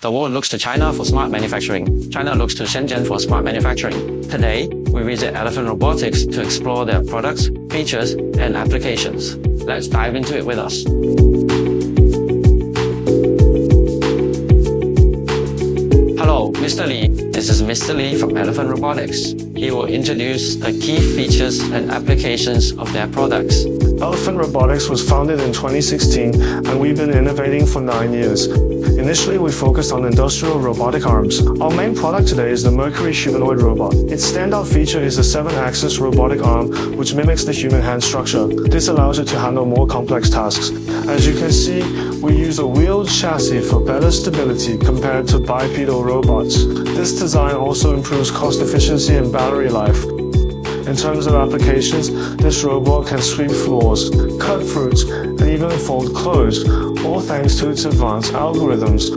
The world looks to China for smart manufacturing. China looks to Shenzhen for smart manufacturing. Today, we visit Elephant Robotics to explore their products, features, and applications. Let's dive into it with us. Hello, Mr. Lee. This is Mr. Lee from Elephant Robotics. He will introduce the key features and applications of their products. Elephant Robotics was founded in 2016, and we've been innovating for 9 years. Initially, we focused on industrial robotic arms. Our main product today is the Mercury Humanoid robot. Its standout feature is a 7-axis robotic arm, which mimics the human hand structure. This allows it to handle more complex tasks. As you can see, we use a wheeled chassis for better stability compared to bipedal robots. This design also improves cost efficiency and battery life. In terms of applications, this robot can sweep floors, cut fruits, and even fold clothes, all thanks to its advanced algorithms.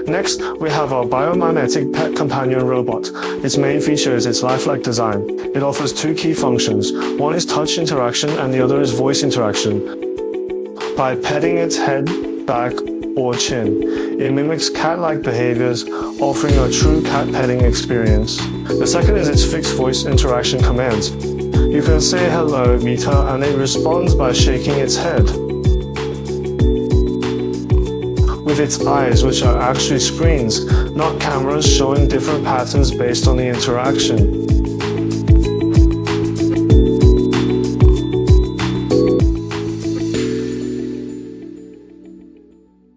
Next, we have our Biomimetic pet companion robot. Its main feature is its lifelike design. It offers 2 key functions. One is touch interaction and the other is voice interaction. By petting its head, back, or chin, it mimics cat-like behaviors, offering a true cat petting experience. The second is its fixed voice interaction commands. You can say hello, Mita, and it responds by shaking its head. With its eyes, which are actually screens, not cameras, showing different patterns based on the interaction.